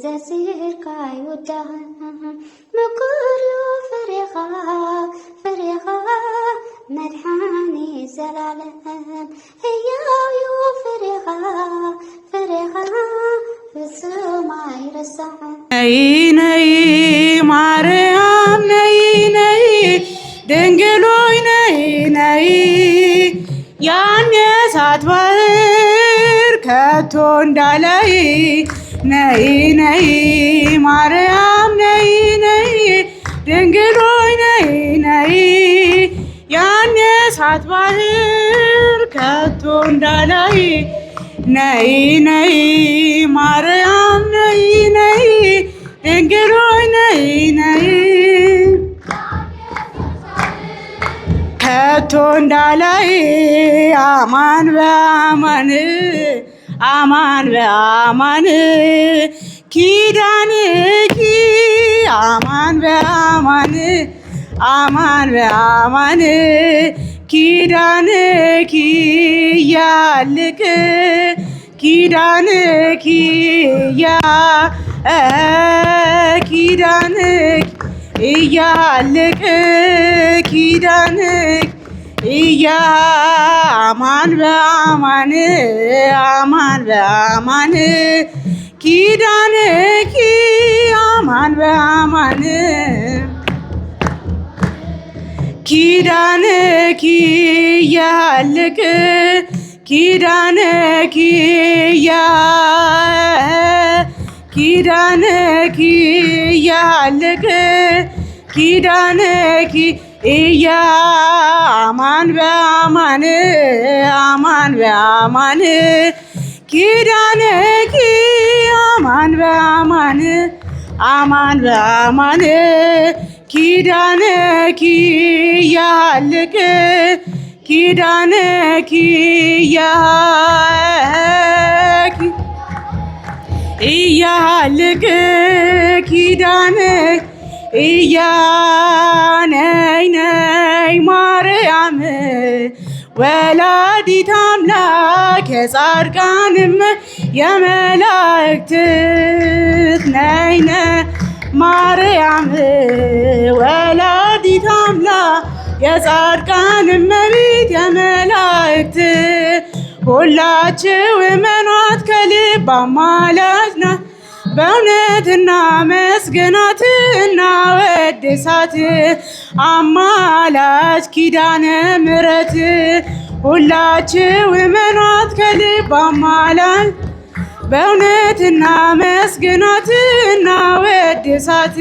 زسيركا يودها مكوريو فريغا مدحاني زلالم هيايو فريغا بسما يرسعن ناي مريم ناي دنجلوي ناي يعني ساتبر كتون دالاي ناي مريم ناي دنجلوي ناي يعني ساتبر كتون دالاي ناي مريم ناي دنجلوي ناي كتون دالاي አማን በአማን ኪዳንኪ አማን በአማን ኪዳንኪ ያልቅ ኪዳንኪ ያልቅ ኪዳንኪ አማን በአማን ኪዳንኪ አማን በአማን ኪዳንኪ ያልቅ ኪዳንኪ ያልቅ ኪዳንኪ አማን በአማን ኪዳንኪ አማን በአማን ኪዳንኪ ያልቅ ኪዳንኪ ያልቅ ኪዳንኪ ነይ ማርያም ወላዲተ አምላክ የጻድቃንም የመላእክት ነይ ማርያም ወላዲተ አምላክ የጻድቃንም እመቤት የመላእክት ሁላችሁ እመኗት ከልብ አማላጅ ናት በእውነትና መስገናት እናወድሳት አማላጅ ኪዳነ ምሕረት ሁላችሁ እመኗት ከልብ አማላጅ በእውነትና መስገናት እናወድሳት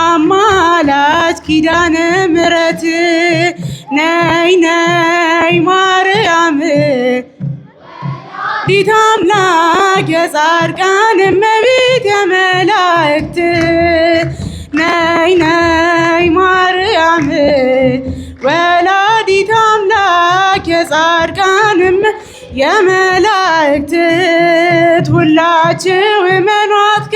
አማላጅ ኪዳነ ምሕረት ነይ ማርያም ወላዲተ አምላክ የጻድቃን እመቤት የመላእክት ነይ ማርያም ወላዲተ አምላክ የጻድቃን የመላእክት ሁላችሁ እመኗት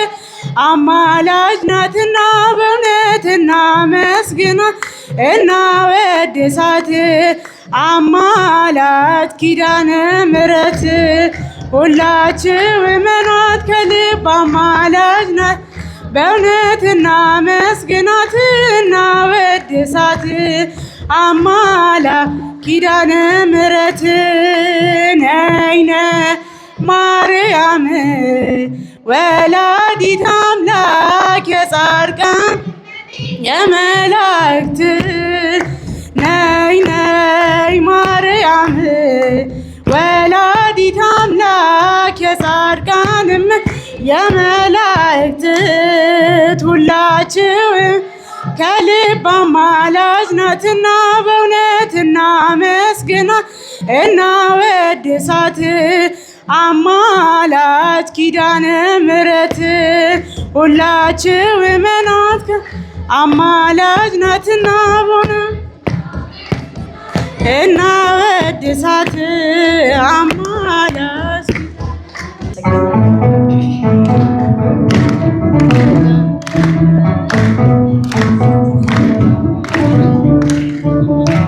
አማላጅ ናትና በእውነትና መስግናት እናወድሳት አማላጅ ኪዳነ ምሕረት ሁላችሁ እመኗት ከልብ አማላጅ ናት በእውነትና መስግናት እናወድሳት አማላጅ ኪዳነ ምሕረት ነይ ማርያም ወላዲተ አምላክ የጻድቃን የመላእክት ነይ ማርያም ወላዲተ አምላክ የጻድቃንም የመላእክት ሁላችሁ ከልብ አማላጅ ናትና በእውነትና መስግናት እናወድሳት አማላጅ ኪዳነ ምሕረት ሁላችሁ እመኗት አማላጅ ናትና እናወድሳት አማላጅ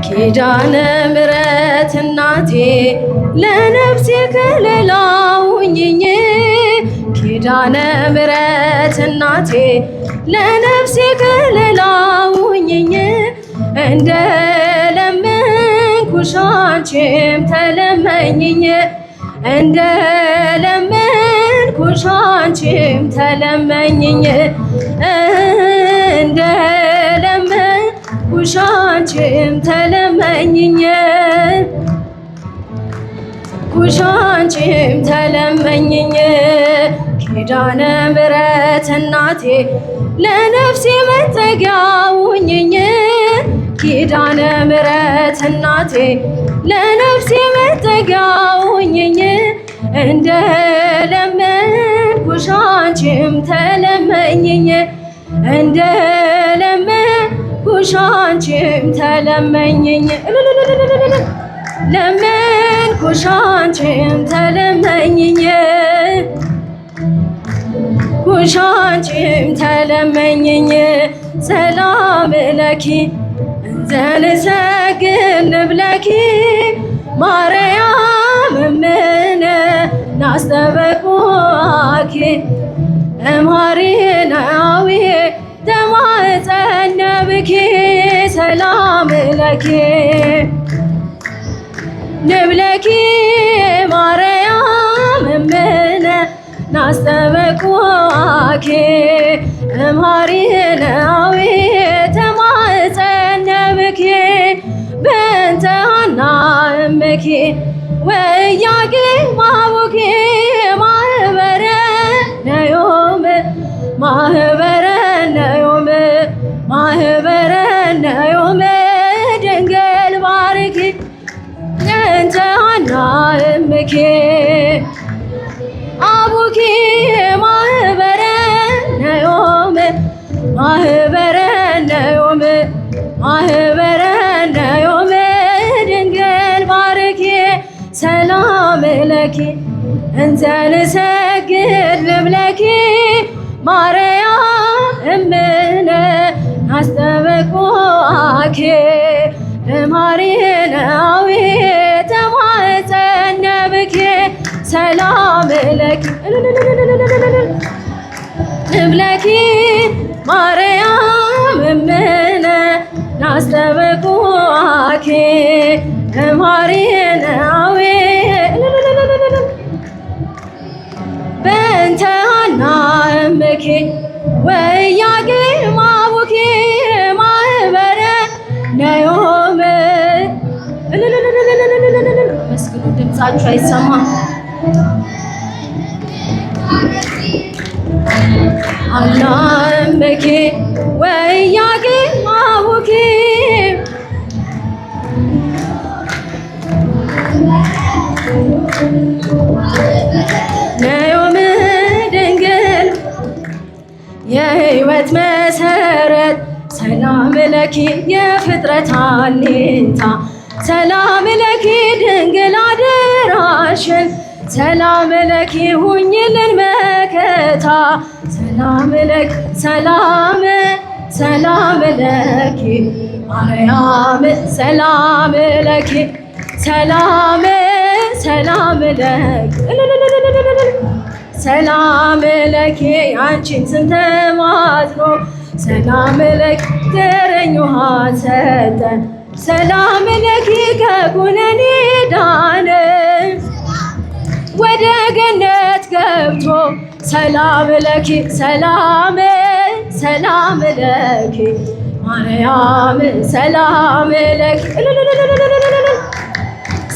ኪዳነ ምሕረት እናቴ ለነፍሴ ከለላ ሁኚኝ ኪዳነ ምሕረት እናቴ ለነፍሴ ከለላ ሁኚኝ እንደለመንኩሽ አንቺም ተለመኝኝ እንደለመንኩሽ አንቺም ተለመኝኝ እንደለመንኩሽ አንቺም ተለመኝኝ ኩሻንቺም ተለመኝኝ ኪዳነ ምሕረት እናቴ ለነፍሴ መጠጊያ ሁኚኝ ኪዳነ ምሕረት እናቴ ለነፍሴ መጠጊያ ሁኚኝ እንደለመንኩሽ አንቺም ተለመኝኝ እንደለመንኩሽ አንቺም ተለመኝኝ ለመንኩሽ አንቺም ተለመኝኝ ኩሽ አንቺም ተለመኝኝ ሰላም ለኪ እንዘንሰግድ ንብለኪ ማርያም እምነ ናስተበቁኪ እምሃሪናዊ ተማጸነብኪ ሰላም ለኪ ንብለኪ ማርያም እምነ ናስተበቁኪ እምሃሪናዊ ተማጸነብኪ በእንተ ሐና እምኪ ወኢያቄ ማቡኪ ማህበረ ነዮም ማህበረ ነዮም ማህበረ ነዮም ድንግል ባርኪ እንተ ሐና እምኪ አቡኪ ማህበረ ነዮም ማህበረ ነዮም ማህበረ ነዮም ድንግል ባርኪ ሰላም ለኪ እንዘንሰግድ ንብለኪ ማርያም እምነ ናስተበቁኪ እምሃሪናዊ ተማጸነብኪ ሰላም ለኪ ንብለኪ ማርያም እምነ ናስተበቁኪ እምሃሪናዊ በእንተ ሐና እምኪ ወኢያቄ ማቡኪ ማህበረ ነዮም መስግኑ ድምፃችሁ አይሰማም ሐና እምኪ ወኢያቄ ማቡኪ ነዮም ድንግል የሕይወት መሰረት ሰላም ለኪ የፍጥረት አለኝታ ሰላም ለኪ ድንግል አደራሽን ሰላም ለኪ ሁኚልን መከታ ሰላም ለኪ ሰላም ሰላም ለኪ ማርያም ሰላም ለኪ ሰላም ሰላም ለኪ ሰላም ለኪ አንቺን ስም ተማጽኖ ሰላም ለኪ ተረኝ ውሃ ሰጠን ሰላም ለኪ ከኩነኔ ዳነ ወደ ገነት ገብቶ ሰላም ለኪ ሰላም ሰላም ለኪ ማርያም ሰላም ለኪ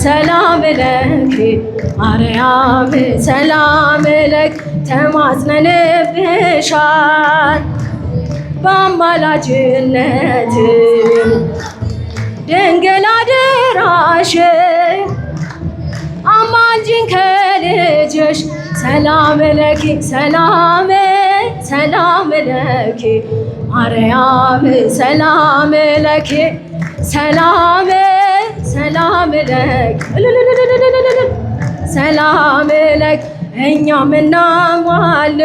ሰላም ለኪ ማርያም ሰላም ለኪ ተማጽነንብሻል በአማላጅነት ድንግል አደራሽ አማልጅን ከልጅሽ ሰላም ለኪ ሰላም ሰላም ለኪ ማርያም ሰላም ለኪ ሰላም ሰላም ለኪ ሰላም ለኪ እኛም እናምናለን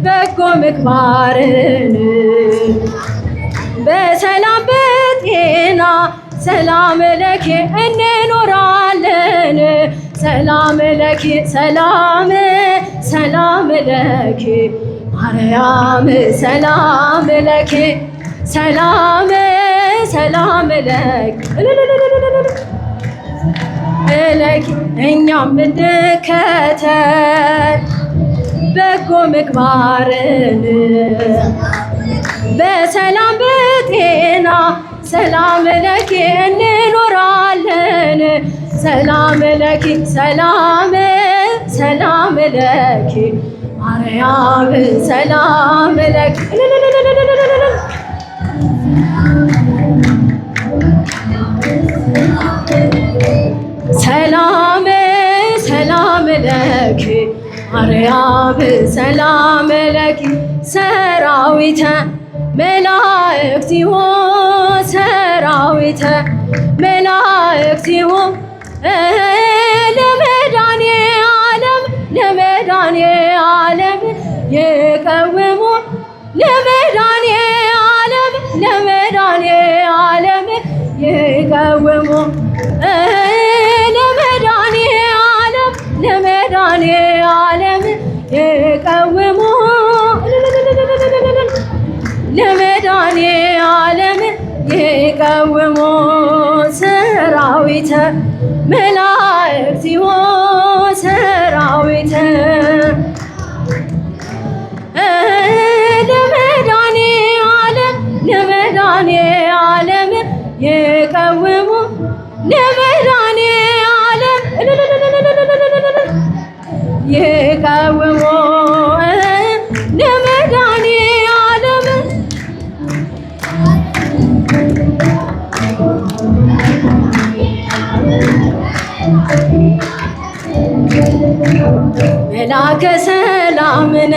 በጎ ምግባርን በሰላም በጤና ሰላም ለኪ እንኖራለን ሰላም ለኪ ሰላም ሰላም ለኪ ማርያም ሰላም ለኪ ሰላም ሰላም ለኪ ለኪ እኛም እንከተል በጎ ምግባርን በሰላም በጤና ሰላም ለኪ እንኖራለን ሰላም ለኪ ሰላም ሰላም ለኪ ማርያም ሰላም ለኪ ሰላም ሰላም ለኪ ማርያም ሰላም ለኪ ሰራዊተ መላእክቲሁ ሰራዊተ መላእክቲሁ ለመድኃኔ ዓለም ይቀውሙ ለመድኃኔ ዓለም ይቀውሙ ለመድኃኔ ዓለም ይቀውሙ ለመድኃኔ ዓለም ይቀውሙ ሰራዊተ መላእክቲሁ ሰራዊተ ለመድኃኔ ዓለም ይቀውሙ ለመድኃኔ ዓለም ይቀውሙ ለመድኃኔ ዓለም መላከ ሰላምነ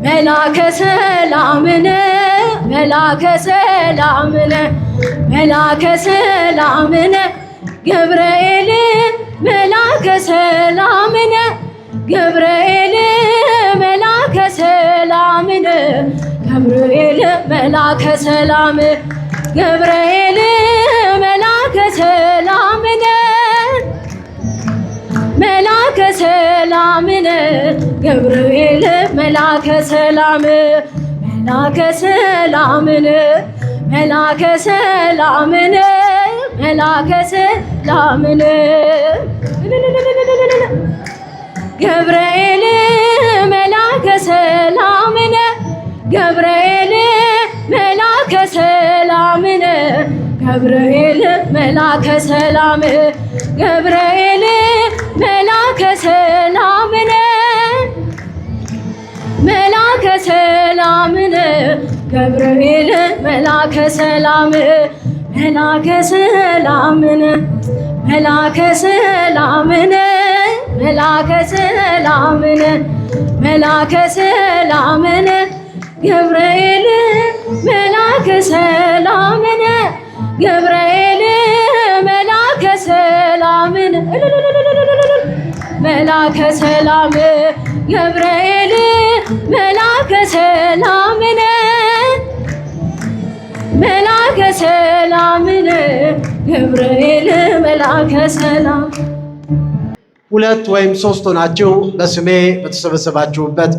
መላከ ሰላምነ መላከ ሰላምነ መላከ ሰላምነ ገብርኤል መላከ ሰላምነ ገብርኤል መላከ ሰላምነ ገብርኤል መላከ ሰላም ገብርኤል መላከ ሰላምነ መላከ ሰላምነ ገብርኤል መላከ ሰላም መላከ ሰላምነ መላከ ሰላምነ መላከ ሰላምነ ገብርኤል መላከ ሰላምነ ገብርኤል መላከ ሰላምነ ገብርኤል መላከ ሰላም ገብርኤል መላከ ሰላምነ መላከ ሰላምነ ገብርኤል መላከ ሰላም መላከ ሰላምነ መላከ ሰላምነ መላከ ሰላምነ መላከ ሰላምነ ገብርኤል መላከ ሰላምነ ገብርኤል መላከ ሰላምነ መላከ ሰላም ገብርኤል መላከ ሰላምነ መላከ ሰላምነ ገብርኤል መላከ ሰላም። ሁለት ወይም ሶስት ሆናችሁ በስሜ በተሰበሰባችሁበት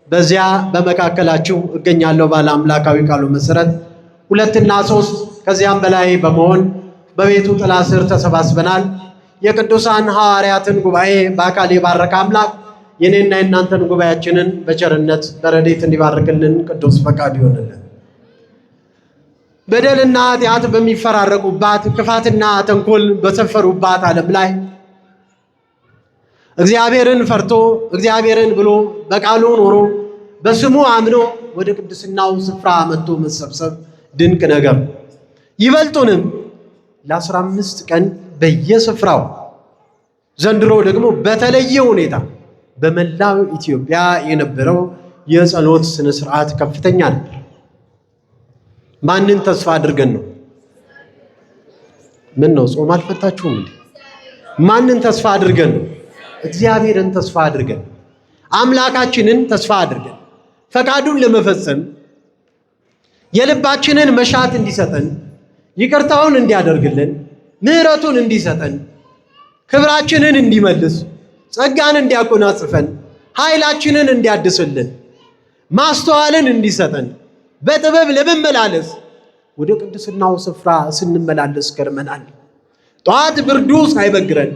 በዚያ በመካከላችሁ እገኛለሁ ባለ አምላካዊ ቃሉ መሰረት ሁለትና ሶስት ከዚያም በላይ በመሆን በቤቱ ጥላ ስር ተሰባስበናል። የቅዱሳን ሐዋርያትን ጉባኤ በአካል የባረከ አምላክ የኔና የእናንተን ጉባኤያችንን በቸርነት በረድኤት እንዲባርክልን ቅዱስ ፈቃዱ ይሆንልን። በደልና ኃጢአት በሚፈራረቁባት ክፋትና ተንኮል በሰፈሩባት ዓለም ላይ እግዚአብሔርን ፈርቶ እግዚአብሔርን ብሎ በቃሉ ኖሮ በስሙ አምኖ ወደ ቅድስናው ስፍራ መጥቶ መሰብሰብ ድንቅ ነገር። ይበልጡንም ለ15 ቀን በየስፍራው ዘንድሮ ደግሞ በተለየ ሁኔታ በመላው ኢትዮጵያ የነበረው የጸሎት ስነ ስርዓት ከፍተኛ ነበር። ማንን ተስፋ አድርገን ነው? ምን ነው ጾም አልፈታችሁም እንዴ? ማንን ተስፋ አድርገን ነው? እግዚአብሔርን ተስፋ አድርገን አምላካችንን ተስፋ አድርገን ፈቃዱን ለመፈጸም የልባችንን መሻት እንዲሰጠን ይቅርታውን እንዲያደርግልን ምሕረቱን እንዲሰጠን ክብራችንን እንዲመልስ፣ ጸጋን እንዲያቆናጽፈን፣ ኃይላችንን እንዲያድስልን፣ ማስተዋልን እንዲሰጠን በጥበብ ለመመላለስ ወደ ቅድስናው ስፍራ ስንመላለስ ከርመናል። ጧት ብርዱ ሳይበግረን፣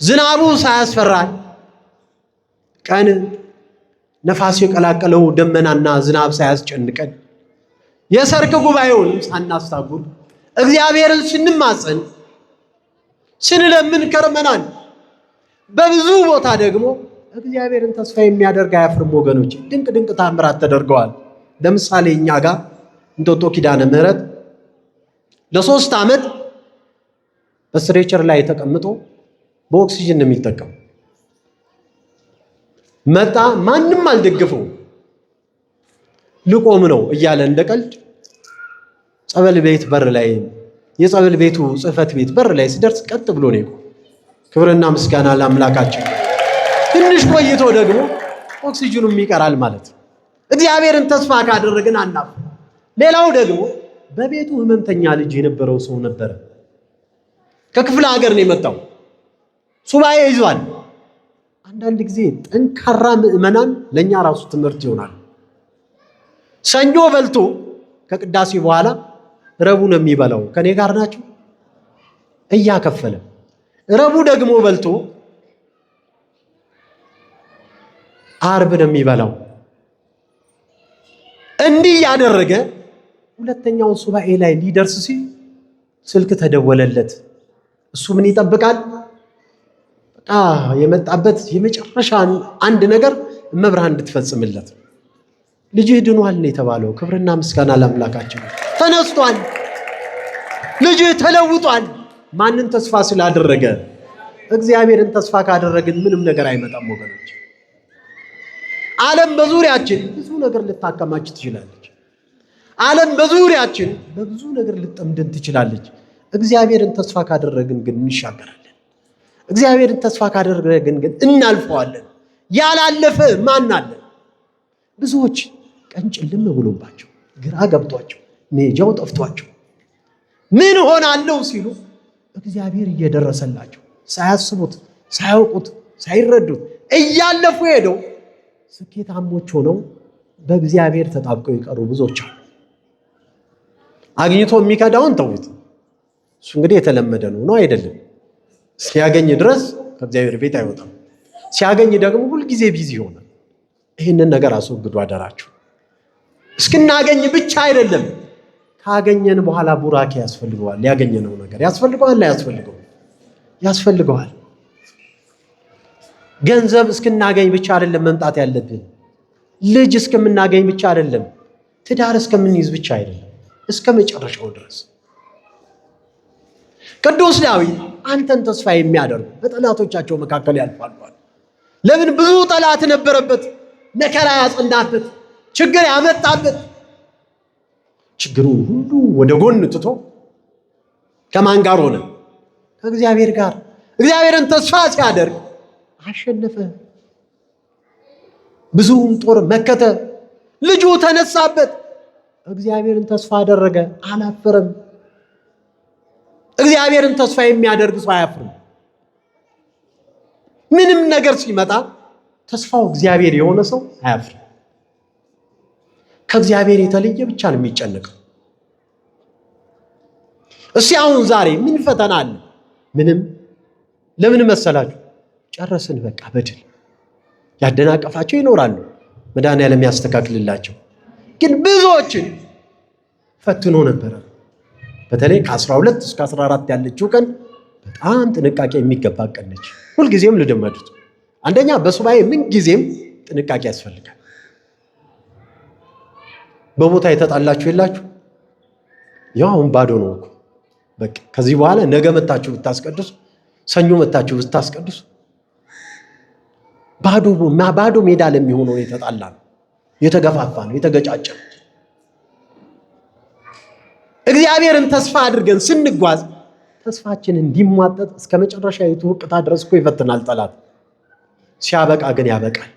ዝናቡ ሳያስፈራን፣ ቀን ነፋስ የቀላቀለው ደመናና ዝናብ ሳያስጨንቀን፣ የሰርክ ጉባኤውንም ሳናስታጉል እግዚአብሔርን ስንማጸን ስንለምን ከርመናል። በብዙ ቦታ ደግሞ እግዚአብሔርን ተስፋ የሚያደርግ አያፍርም ወገኖች። ድንቅ ድንቅ ታምራት ተደርገዋል። ለምሳሌ እኛ ጋር እንጦጦ ኪዳነ ምሕረት ለ3 ዓመት በስትሬቸር ላይ ተቀምጦ በኦክሲጅን ነው የሚጠቀም። መጣ፣ ማንም አልደግፈው፣ ልቆም ነው እያለ እንደቀልድ ጸበል ቤት በር ላይ የጸበል ቤቱ ጽሕፈት ቤት በር ላይ ሲደርስ ቀጥ ብሎ ነው የቆመው። ክብርና ምስጋና ለአምላካችን። ትንሽ ቆይቶ ደግሞ ኦክሲጅኑም ይቀራል ማለት ነው። እግዚአብሔርን ተስፋ ካደረግን አናፍ። ሌላው ደግሞ በቤቱ ህመምተኛ ልጅ የነበረው ሰው ነበረ። ከክፍለ ሀገር ነው የመጣው። ሱባኤ ይዟል። አንዳንድ ጊዜ ጠንካራ ምዕመናን ለኛ ራሱ ትምህርት ይሆናል። ሰኞ በልቶ ከቅዳሴ በኋላ ረቡዕ ነው የሚበላው። ከኔ ጋር ናቸው። እያከፈለ ረቡዕ ደግሞ በልቶ ዓርብ ነው የሚበላው። እንዲህ ያደረገ ሁለተኛው ሱባኤ ላይ ሊደርስ ሲል ስልክ ተደወለለት። እሱ ምን ይጠብቃል? በቃ የመጣበት የመጨረሻ አንድ ነገር መብርሃን እንድትፈጽምለት ልጅህ ድኗል ነው የተባለው። ክብርና ምስጋና ለአምላካችን። ተነስቷል፣ ልጅህ ተለውጧል። ማንን ተስፋ ስላደረገ? እግዚአብሔርን ተስፋ ካደረግን ምንም ነገር አይመጣም ወገኖች። ዓለም በዙሪያችን ብዙ ነገር ልታከማች ትችላለች። ዓለም በዙሪያችን በብዙ ነገር ልጠምደን ትችላለች። እግዚአብሔርን ተስፋ ካደረግን ግን እንሻገራለን። እግዚአብሔርን ተስፋ ካደረግን ግን እናልፈዋለን። ያላለፈ ማን አለ? ብዙዎች ቀን ጭልም ብሎባቸው ግራ ገብቷቸው ሜጃው ጠፍቷቸው ምን ሆናለሁ ሲሉ እግዚአብሔር እየደረሰላቸው ሳያስቡት፣ ሳያውቁት፣ ሳይረዱት እያለፉ ሄደው ስኬታሞች ሆነው በእግዚአብሔር ተጣብቀው የቀሩ ብዙዎች አሉ። አግኝቶ የሚከዳውን ተውት። እሱ እንግዲህ የተለመደ ነው አይደለም? ሲያገኝ ድረስ ከእግዚአብሔር ቤት አይወጣም። ሲያገኝ ደግሞ ሁልጊዜ ቢዚ ይሆናል። ይህንን ነገር አስወግዱ አደራችሁ። እስክናገኝ ብቻ አይደለም፣ ካገኘን በኋላ ቡራኬ ያስፈልገዋል። ያገኘነው ነገር ያስፈልገዋል። ያስፈልገዋል። ገንዘብ እስክናገኝ ብቻ አይደለም መምጣት ያለብን። ልጅ እስከምናገኝ ብቻ አይደለም፣ ትዳር እስከምንይዝ ብቻ አይደለም፣ እስከ መጨረሻው ድረስ። ቅዱስ ዳዊት አንተን ተስፋ የሚያደርጉ በጠላቶቻቸው መካከል ያልፋሉ። ለምን? ብዙ ጠላት ነበረበት፣ መከራ ያጸናበት፣ ችግር ያመጣበት። ችግሩን ሁሉ ወደ ጎን ትቶ ከማን ጋር ሆነ? ከእግዚአብሔር ጋር። እግዚአብሔርን ተስፋ ሲያደርግ አሸነፈ። ብዙውን ጦር መከተ። ልጁ ተነሳበት። እግዚአብሔርን ተስፋ አደረገ፣ አላፈረም። እግዚአብሔርን ተስፋ የሚያደርግ ሰው አያፍርም። ምንም ነገር ሲመጣ ተስፋው እግዚአብሔር የሆነ ሰው አያፍርም። ከእግዚአብሔር የተለየ ብቻ ነው የሚጨነቀው። እስኪ አሁን ዛሬ ምን ፈተና አለ? ምንም። ለምን መሰላችሁ? ጨረስን በቃ በድል። ያደናቀፋቸው ይኖራሉ፣ መድኃኒዓለም ያስተካክልላቸው። ግን ብዙዎችን ፈትኖ ነበረ። በተለይ ከ12 እስከ 14 ያለችው ቀን በጣም ጥንቃቄ የሚገባ ቀን ነች። ሁልጊዜም ልደመዱት። አንደኛ በሱባኤ ምን ጊዜም ጥንቃቄ ያስፈልጋል። በቦታ የተጣላችሁ የላችሁ? ያው አሁን ባዶ ነው እኮ በቃ። ከዚህ በኋላ ነገ መታችሁ ብታስቀድሱ፣ ሰኞ መታችሁ ብታስቀድሱ ባዶ ሜዳ ለሚሆነው የተጣላ ነው፣ የተገፋፋ ነው፣ የተገጫጨ ነው። እግዚአብሔርን ተስፋ አድርገን ስንጓዝ ተስፋችን እንዲሟጠጥ እስከ መጨረሻ የተወቅታ ድረስ እኮ ይፈትናል ጠላት። ሲያበቃ ግን ያበቃል።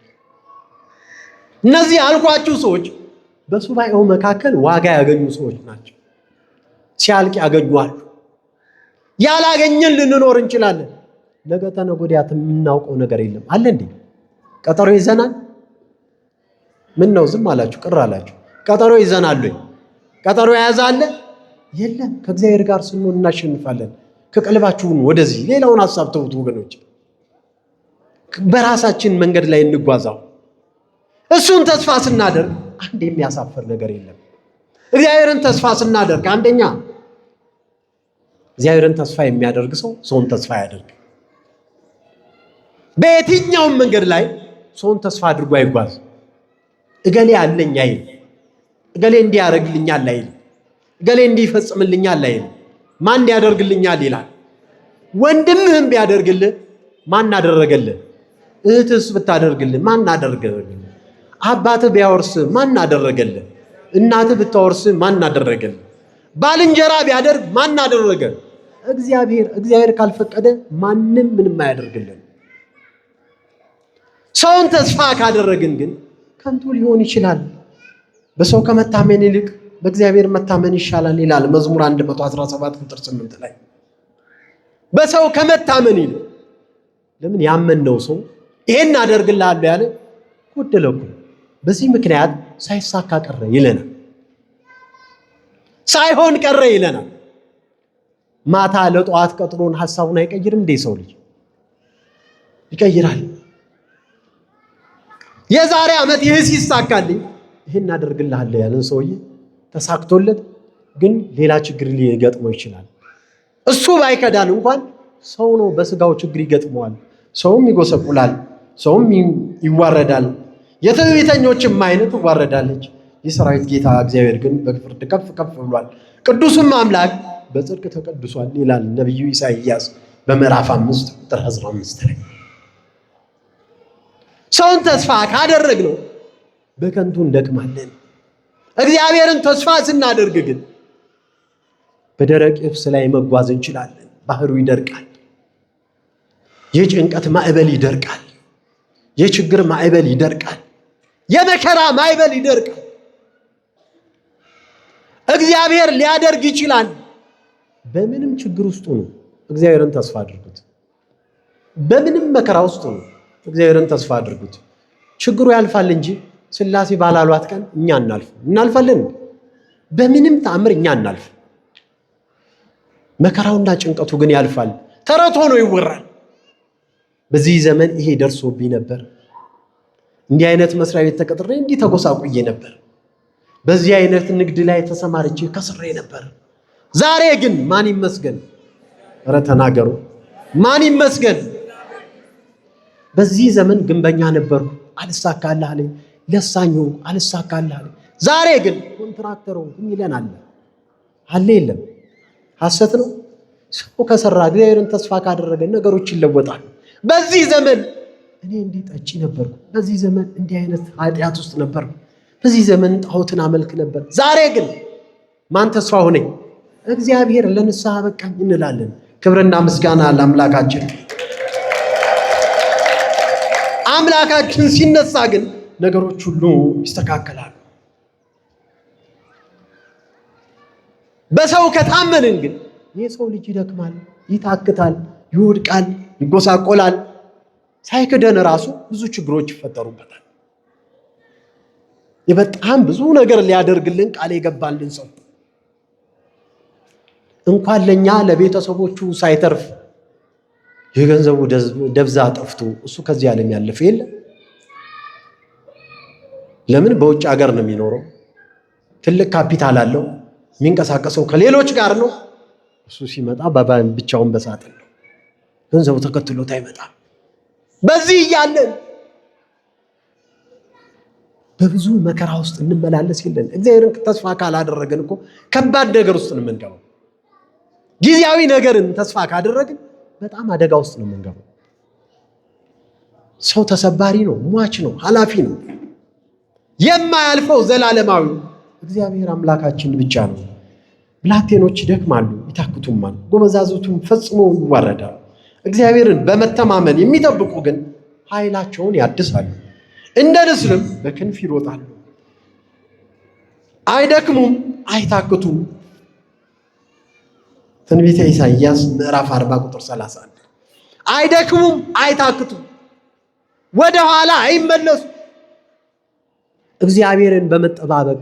እነዚህ አልኳችሁ ሰዎች በሱባኤው መካከል ዋጋ ያገኙ ሰዎች ናቸው። ሲያልቅ ያገኙአሉ። ያላገኘን ልንኖር እንችላለን። ነገ ተነገ ወዲያ የምናውቀው ነገር የለም አለ እንዴ? ቀጠሮ ይዘናል። ምን ነው ዝም አላችሁ? ቅር አላችሁ? ቀጠሮ ይዘናል ወይ? ቀጠሮ ያዛለ የለም። ከእግዚአብሔር ጋር ስንሆን እናሸንፋለን። ከቀልባችሁን ወደዚህ ሌላውን ሐሳብ ተውት ወገኖች። በራሳችን መንገድ ላይ እንጓዛው። እሱን ተስፋ ስናደርግ አንድ የሚያሳፍር ነገር የለም። እግዚአብሔርን ተስፋ ስናደርግ አንደኛ እግዚአብሔርን ተስፋ የሚያደርግ ሰው ሰውን ተስፋ ያደርግ። በየትኛውም መንገድ ላይ ሰውን ተስፋ አድርጎ አይጓዝ። እገሌ አለኝ አይል፣ እገሌ እንዲያደርግልኛል አይል፣ እገሌ እንዲፈጽምልኛል አይል። ማን እንዲያደርግልኛል ይላል። ወንድምህም ቢያደርግልህ ማን አደረገልህ? እህትስ ብታደርግልህ ማን አደረገልህ? አባትህ ቢያወርስ ማን አደረገልህ? እናትህ ብታወርስ ማን አደረገልህ? ባልንጀራ ቢያደርግ ማን አደረገ? እግዚአብሔር ካልፈቀደ ማንም ምንም አያደርግልን። ሰውን ተስፋ ካደረግን ግን ከንቱ ሊሆን ይችላል። በሰው ከመታመን ይልቅ በእግዚአብሔር መታመን ይሻላል ይላል መዝሙር 117 ቁጥር 8 ላይ። በሰው ከመታመን ይልቅ ለምን ያመነው ሰው ይሄን አደርግልሃለሁ ያለ ጎደለኩ። በዚህ ምክንያት ሳይሳካ ቀረ ይለናል፣ ሳይሆን ቀረ ይለናል። ማታ ለጠዋት ቀጥሮን ሐሳቡን አይቀይርም እንዴ? ሰው ልጅ ይቀይራል። የዛሬ ዓመት ይህ ሲሳካልኝ ይሄን አደርግልሃለሁ ያለን ሰውዬ ተሳክቶለት ግን ሌላ ችግር ሊገጥመው ይችላል። እሱ ባይከዳን እንኳን ሰው ነው፣ በስጋው ችግር ይገጥመዋል። ሰውም ይጎሰቁላል፣ ሰውም ይዋረዳል። የትዕቢተኞችም አይነት ትዋረዳለች። የሰራዊት ጌታ እግዚአብሔር ግን በፍርድ ከፍ ከፍ ብሏል፣ ቅዱስም አምላክ በጽድቅ ተቀድሷል ይላል ነቢዩ ኢሳይያስ በምዕራፍ 5 ቁጥር 15 ላይ። ሰውን ተስፋ ካደረግነው በከንቱ እንደክማለን። እግዚአብሔርን ተስፋ ስናደርግ ግን በደረቅ የብስ ላይ መጓዝ እንችላለን። ባህሩ ይደርቃል፣ የጭንቀት ማዕበል ይደርቃል፣ የችግር ማዕበል ይደርቃል፣ የመከራ ማዕበል ይደርቃል። እግዚአብሔር ሊያደርግ ይችላል። በምንም ችግር ውስጥ ነው እግዚአብሔርን ተስፋ አድርጉት። በምንም መከራ ውስጥ ነው እግዚአብሔርን ተስፋ አድርጉት። ችግሩ ያልፋል እንጂ ሥላሴ ባላሏት ቀን እኛ እናልፋለን። በምንም ተአምር እኛ እናልፍ። መከራውና ጭንቀቱ ግን ያልፋል። ተረት ሆኖ ይወራል። በዚህ ዘመን ይሄ ደርሶብኝ ነበር፣ እንዲህ አይነት መስሪያ ቤት ተቀጥሬ እንዲህ ተጎሳቁዬ ነበር፣ በዚህ አይነት ንግድ ላይ ተሰማርቼ ከስሬ ነበር። ዛሬ ግን ማን ይመስገን? ኧረ ተናገሩ። ማን ይመስገን? በዚህ ዘመን ግንበኛ ነበርኩ፣ አልሳካልህ አለኝ። ለሳኙ አልሳካልህ አለኝ። ዛሬ ግን ኮንትራክተሩ ይለን አለ የለም። ሐሰት ነው። ሰው ከሰራ እግዚአብሔርን ተስፋ ካደረገ ነገሮች ይለወጣሉ። በዚህ ዘመን እኔ እንዲህ ጠጪ ነበርኩ፣ በዚህ ዘመን እንዲህ አይነት ኃጢአት ውስጥ ነበርኩ፣ በዚህ ዘመን ጣዖትን አመልክ ነበር። ዛሬ ግን ማን ተስፋ ሆነኝ? እግዚአብሔር ለንስሐ በቃኝ እንላለን። ክብርና ምስጋና ለአምላካችን። አምላካችን ሲነሳ ግን ነገሮች ሁሉ ይስተካከላሉ። በሰው ከታመንን ግን የሰው ልጅ ይደክማል፣ ይታክታል፣ ይወድቃል፣ ይጎሳቆላል። ሳይክደን ራሱ ብዙ ችግሮች ይፈጠሩበታል። በጣም ብዙ ነገር ሊያደርግልን ቃል የገባልን ሰው እንኳን ለኛ ለቤተሰቦቹ ሳይተርፍ የገንዘቡ ደብዛ ጠፍቶ እሱ ከዚህ ዓለም ያለፈ የለም። ለምን? በውጭ ሀገር ነው የሚኖረው። ትልቅ ካፒታል አለው። የሚንቀሳቀሰው ከሌሎች ጋር ነው። እሱ ሲመጣ ብቻውን በሳጥን ነው። ገንዘቡ ተከትሎት አይመጣም። በዚህ እያለን በብዙ መከራ ውስጥ እንመላለስ የለን። እግዚአብሔርን ተስፋ ካላደረገን እኮ ከባድ ነገር ውስጥ ነው የምንገባው። ጊዜያዊ ነገርን ተስፋ ካደረግን በጣም አደጋ ውስጥ ነው የምንገባው። ሰው ተሰባሪ ነው፣ ሟች ነው፣ ኃላፊ ነው። የማያልፈው ዘላለማዊ እግዚአብሔር አምላካችን ብቻ ነው። ብላቴኖች ይደክማሉ፣ ይታክቱማል፣ ጎበዛዝቱም ፈጽሞ ይዋረዳሉ። እግዚአብሔርን በመተማመን የሚጠብቁ ግን ኃይላቸውን ያድሳሉ፣ እንደ ንስርም በክንፍ ይሮጣሉ። አይደክሙም፣ አይታክቱም። ትንቢተ ኢሳይያስ ምዕራፍ 40 ቁጥር 31 አይደክሙም አይታክቱም ወደ ኋላ አይመለሱ እግዚአብሔርን በመጠባበቅ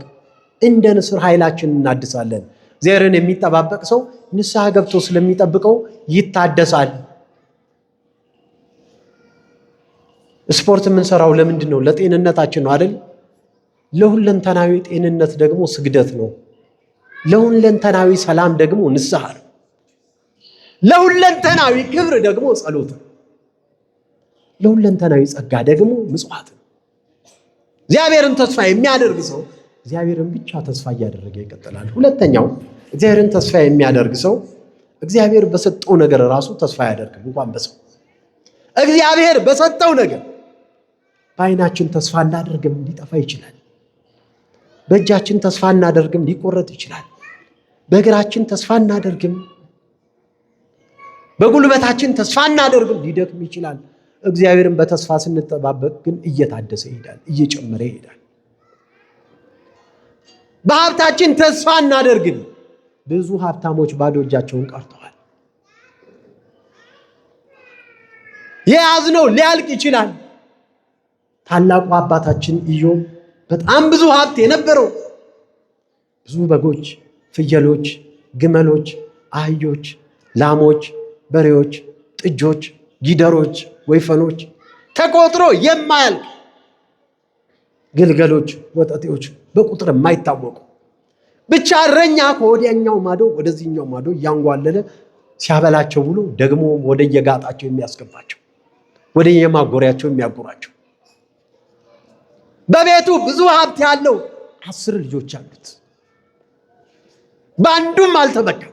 እንደ ንስር ኃይላችንን እናድሳለን። እግዚአብሔርን የሚጠባበቅ ሰው ንስሐ ገብቶ ስለሚጠብቀው ይታደሳል። ስፖርት የምንሰራው ለምንድን ነው? ለጤንነታችን ነው አይደል? ለሁለንተናዊ ጤንነት ደግሞ ስግደት ነው። ለሁለንተናዊ ሰላም ደግሞ ንስሐ ነው። ለሁለንተናዊ ክብር ደግሞ ጸሎት ነው። ለሁለንተናዊ ጸጋ ደግሞ ምጽዋት ነው። እግዚአብሔርን ተስፋ የሚያደርግ ሰው እግዚአብሔርን ብቻ ተስፋ እያደረገ ይቀጥላል። ሁለተኛው እግዚአብሔርን ተስፋ የሚያደርግ ሰው እግዚአብሔር በሰጠው ነገር ራሱ ተስፋ አያደርግም። እንኳን በሰው እግዚአብሔር በሰጠው ነገር በዓይናችን ተስፋ እናደርግም ሊጠፋ ይችላል። በእጃችን ተስፋ እናደርግም ሊቆረጥ ይችላል። በእግራችን ተስፋ እናደርግም፣ በጉልበታችን ተስፋ እናደርግም ሊደክም ይችላል። እግዚአብሔርን በተስፋ ስንጠባበቅ ግን እየታደሰ ይሄዳል፣ እየጨመረ ይሄዳል። በሀብታችን ተስፋ እናደርግም፣ ብዙ ሀብታሞች ባዶ እጃቸውን ቀርተዋል። የያዝነው ሊያልቅ ይችላል። ታላቁ አባታችን ኢዮብ በጣም ብዙ ሀብት የነበረው ብዙ በጎች፣ ፍየሎች፣ ግመሎች፣ አህዮች፣ ላሞች፣ በሬዎች፣ ጥጆች፣ ጊደሮች፣ ወይፈኖች ተቆጥሮ የማያልቅ ግልገሎች፣ ወጠጤዎች በቁጥር የማይታወቁ ብቻ እረኛ ከወዲያኛው ማዶ ወደዚህኛው ማዶ እያንጓለለ ሲያበላቸው ብሎ ደግሞ ወደየጋጣቸው የሚያስገባቸው ወደየማጎሪያቸው የሚያጎራቸው በቤቱ ብዙ ሀብት ያለው 10 ልጆች አሉት። በአንዱም አልተመካም።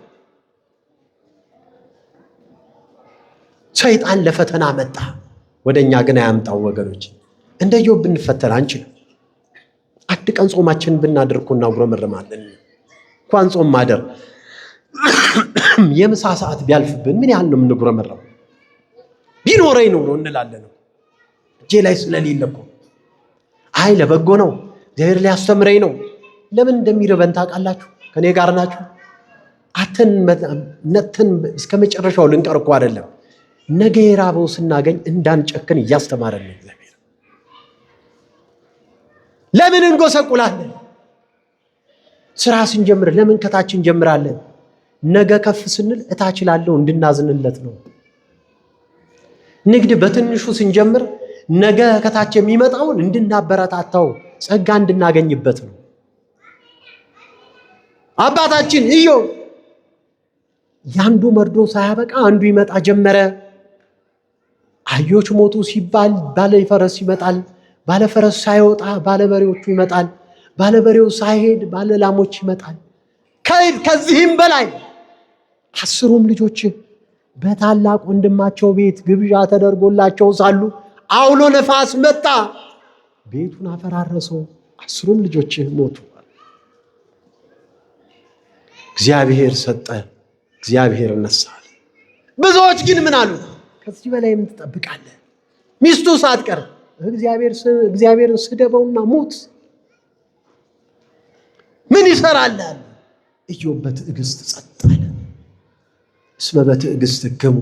ሰይጣን ለፈተና መጣ፣ ወደኛ ግን አያምጣው። ወገኖች እንደ ኢዮብ ብንፈተን አንችልም። አንድ ቀን ጾማችንን ብናደርኩ እናጉረመርማለን። እንኳን ጾም ማደር የምሳ ሰዓት ቢያልፍብን ምን ያህል ነው የምንጉረመረው? ቢኖረኝ ኖሮ እንላለን። እጄ ላይ ስለሌለ እኮ አይ ለበጎ ነው፣ እግዚአብሔር ሊያስተምረኝ ነው። ለምን እንደሚርበን ታውቃላችሁ? ከኔ ጋር ናችሁ? ነትን እስከ መጨረሻው ልንቀር እኮ አይደለም። ነገ የራበው ስናገኝ እንዳንጨክን እያስተማረን ነው እግዚአብሔር። ለምን እንጎሰቁላለን? ስራ ስንጀምር ለምን ከታች እንጀምራለን? ነገ ከፍ ስንል እታች ላለው እንድናዝንለት ነው። ንግድ በትንሹ ስንጀምር ነገ ከታች የሚመጣውን እንድናበረታታው ጸጋ እንድናገኝበት ነው። አባታችን ኢዮብ ያንዱ መርዶ ሳያበቃ አንዱ ይመጣ ጀመረ። አህዮች ሞቱ ሲባል ባለ ፈረስ ይመጣል። ባለ ፈረስ ሳይወጣ ባለ በሬዎቹ ይመጣል። ባለ በሬው ሳይሄድ ባለ ላሞች ይመጣል። ከዚህም በላይ 10ሩም ልጆች በታላቅ ወንድማቸው ቤት ግብዣ ተደርጎላቸው ሳሉ አውሎ ነፋስ መጣ፣ ቤቱን አፈራረሰው። 10ሩም ልጆች ሞቱ። እግዚአብሔር ሰጠ፣ እግዚአብሔር ነሳ። ብዙዎች ግን ምን አሉ? ከዚህ በላይ ምን ትጠብቃለህ? ሚስቱ ሳትቀር እግዚአብሔርን ስደበውና ሙት። ምን ይሰራል? ኢዮብ በትዕግስት ጸጥ አለ። እስመ በትዕግሥትክሙ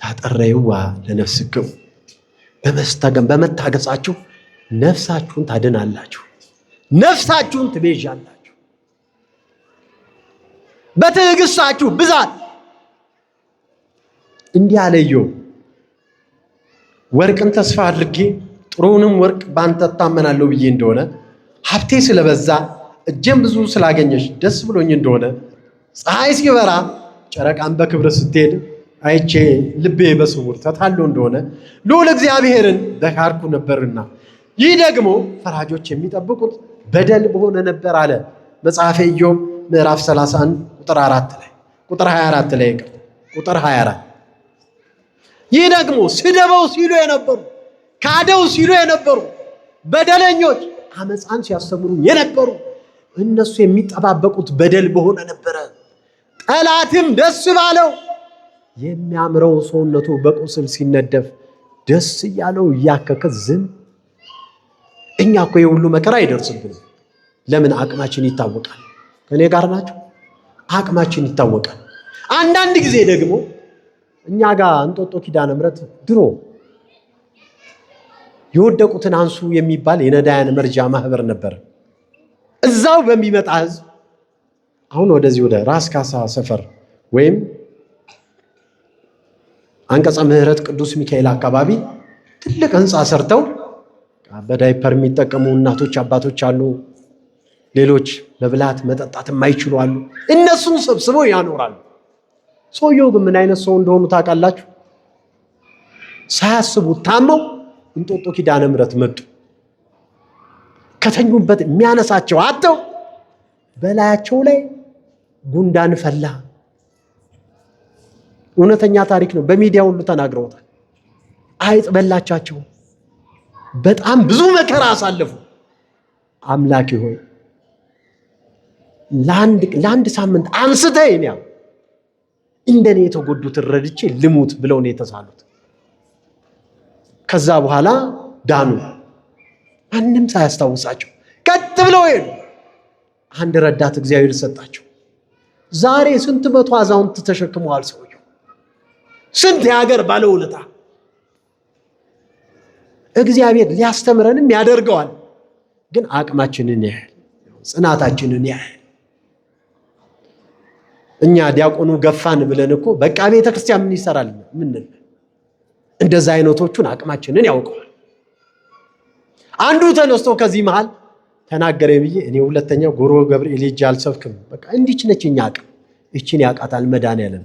ታጠረይዋ ለነፍስክሙ፣ በመታገሳችሁ ነፍሳችሁን ታድናላችሁ፣ ነፍሳችሁን ትቤዣላችሁ። በትዕግስታችሁ ብዛት እንዲህ አለ ኢዮብ፣ ወርቅን ተስፋ አድርጌ ጥሩንም ወርቅ ባንተ እታመናለሁ ብዬ እንደሆነ ሀብቴ ስለበዛ እጄም ብዙ ስላገኘሽ ደስ ብሎኝ እንደሆነ ፀሐይ ሲበራ ጨረቃን በክብር ስትሄድ አይቼ ልቤ በስውር ተታሎ እንደሆነ ልዑል እግዚአብሔርን በካርኩ ነበርና ይህ ደግሞ ፈራጆች የሚጠብቁት በደል በሆነ ነበር አለ። መጽሐፈ ኢዮብ ምዕራፍ 31 ቁጥር 4 ላይ ቁጥር 24 ላይ ቁጥር 24 ይህ ደግሞ ስደበው ሲሉ የነበሩ ካደው ሲሉ የነበሩ በደለኞች አመፃን ሲያስተምሩ የነበሩ እነሱ የሚጠባበቁት በደል በሆነ ነበረ። ጠላትም ደስ ባለው የሚያምረው ሰውነቱ በቁስል ሲነደፍ ደስ እያለው እያከከ ዝም። እኛ እኮ የሁሉ መከራ አይደርስብንም። ለምን? አቅማችን ይታወቃል። ከኔ ጋር ናቸው። አቅማችን ይታወቃል። አንዳንድ ጊዜ ደግሞ እኛ ጋር እንጦጦ ኪዳነ ምሕረት ድሮ የወደቁትን አንሱ የሚባል የነዳያን መርጃ ማህበር ነበር። እዛው በሚመጣ ህዝብ አሁን ወደዚህ ወደ ራስ ካሳ ሰፈር ወይም አንቀጸ ምህረት ቅዱስ ሚካኤል አካባቢ ትልቅ ህንፃ ሰርተው በዳይፐር የሚጠቀሙ እናቶች አባቶች አሉ። ሌሎች መብላት መጠጣት የማይችሉ አሉ። እነሱን ሰብስበው ያኖራሉ። ሰውየው ግን ምን አይነት ሰው እንደሆኑ ታውቃላችሁ? ሳያስቡት ታመው እንጦጦ ኪዳነ ምሕረት መጡ። ከተኙበት የሚያነሳቸው አጥተው በላያቸው ላይ ጉንዳን ፈላ። እውነተኛ ታሪክ ነው። በሚዲያ ሁሉ ተናግረውታል። አይጥ በላቻቸው። በጣም ብዙ መከራ አሳለፉ። አምላክ ሆይ ለአንድ ሳምንት አንስተኝ ያው እንደኔ የተጎዱትን ረድቼ ልሙት ብለው ነው የተሳሉት። ከዛ በኋላ ዳኑ። ማንም ሳያስታውሳቸው ቀጥ ብለው ሄዱ። አንድ ረዳት እግዚአብሔር ሰጣቸው። ዛሬ ስንት መቶ አዛውንት ተሸክመዋል ሰውየው። ስንት የሀገር ባለውለታ። እግዚአብሔር ሊያስተምረንም ያደርገዋል። ግን አቅማችንን ያህል ጽናታችንን ያህል እኛ ዲያቆኑ ገፋን ብለን እኮ በቃ ቤተክርስቲያን ምን ይሰራል ምን እንደዛ አይነቶቹን አቅማችንን ያውቀዋል። አንዱ ተነስቶ ከዚህ መሃል ተናገረ ብዬ እኔ ሁለተኛው ጎሮ ገብርኤል ሄጄ አልሰብክም። በቃ እንዲች ነች እኛ አቅም፣ እቺን ያውቃታል መድኃኒዓለም።